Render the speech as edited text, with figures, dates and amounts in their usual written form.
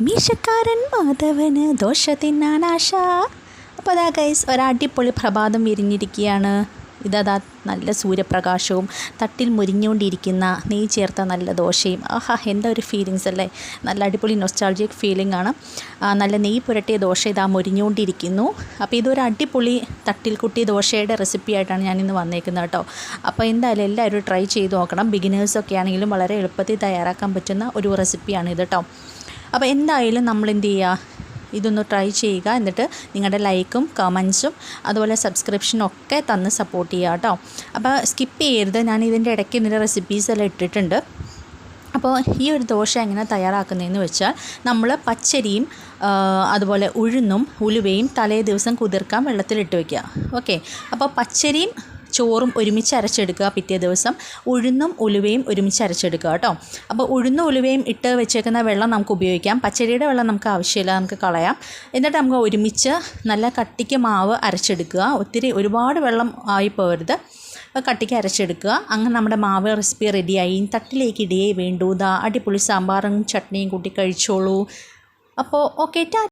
മീശക്കാരൻ മാധവന് ദോശ തിന്നാനാശ. അപ്പോൾ അതാ ഗൈസ്, ഒരടിപൊളി പ്രഭാതം വിരിഞ്ഞിരിക്കുകയാണ്. ഇതാ നല്ല സൂര്യപ്രകാശവും തട്ടിൽ മുരിഞ്ഞുകൊണ്ടിരിക്കുന്ന നെയ്യ് ചേർത്ത നല്ല ദോശയും. ആഹാ, എന്താ ഒരു ഫീലിങ്സ് അല്ലേ. നല്ല അടിപൊളി നൊസ്റ്റാൾജിക് ഫീലിംഗ് ആണ്. നല്ല നെയ്യ് പുരട്ടിയ ദോശ ഇതാ മുരിഞ്ഞുകൊണ്ടിരിക്കുന്നു. അപ്പോൾ ഇതൊരു അടിപൊളി തട്ടിൽ കുട്ടി ദോശയുടെ റെസിപ്പി ആയിട്ടാണ് ഞാനിന്ന് വന്നേക്കുന്നത് കേട്ടോ. അപ്പോൾ എന്തായാലും എല്ലാവരും ട്രൈ ചെയ്ത് നോക്കണം. ബിഗിനേഴ്സൊക്കെ ആണെങ്കിലും വളരെ എളുപ്പത്തിൽ തയ്യാറാക്കാൻ പറ്റുന്ന ഒരു റെസിപ്പിയാണ് ഇത് കേട്ടോ. അപ്പോൾ എന്തായാലും നമ്മൾ എന്ത് ചെയ്യുക, ഇതൊന്ന് ട്രൈ ചെയ്യുക. എന്നിട്ട് നിങ്ങളുടെ ലൈക്കും കമൻസും അതുപോലെ സബ്സ്ക്രിപ്ഷനും ഒക്കെ തന്ന് സപ്പോർട്ട് ചെയ്യുക കേട്ടോ. അപ്പോൾ സ്കിപ്പ് ചെയ്യരുത്. ഞാൻ ഇതിൻ്റെ ഇടയ്ക്ക് ഇതിൻ്റെ റെസിപ്പീസെല്ലാം ഇട്ടിട്ടുണ്ട്. അപ്പോൾ ഈ ഒരു ദോശ എങ്ങനെ തയ്യാറാക്കുന്നതെന്ന് വെച്ചാൽ, നമ്മൾ പച്ചരിയും അതുപോലെ ഉഴുന്നും ഉലുവയും തലേ ദിവസം കുതിർക്കാൻ വെള്ളത്തിലിട്ട് വയ്ക്കുക. ഓക്കെ, അപ്പോൾ പച്ചരിയും ചോറും ഒരുമിച്ച് അരച്ചെടുക്കുക. പിറ്റേ ദിവസം ഉഴുന്നും ഉലുവയും ഒരുമിച്ച് അരച്ചെടുക്കുക കേട്ടോ. അപ്പോൾ ഉഴുന്നും ഉലുവയും ഇട്ട് വെച്ചേക്കുന്ന വെള്ളം നമുക്ക് ഉപയോഗിക്കാം. പച്ചരിയുടെ വെള്ളം നമുക്ക് ആവശ്യമില്ല, നമുക്ക് കളയാം. എന്നിട്ട് നമുക്ക് ഒരുമിച്ച് നല്ല കട്ടിക്ക് മാവ് അരച്ചെടുക്കുക. ഒരുപാട് വെള്ളം ആയി പോകരുത്, കട്ടിക്ക് അരച്ചെടുക്കുക. അങ്ങനെ നമ്മുടെ മാവ് റെസിപ്പി റെഡിയായി. തട്ടിലേക്ക് ഇടിയേ വേണ്ടൂ. അടിപൊളി സാമ്പാറും ചട്നിയും കൂട്ടി കഴിച്ചോളൂ. അപ്പോൾ ഓക്കെ.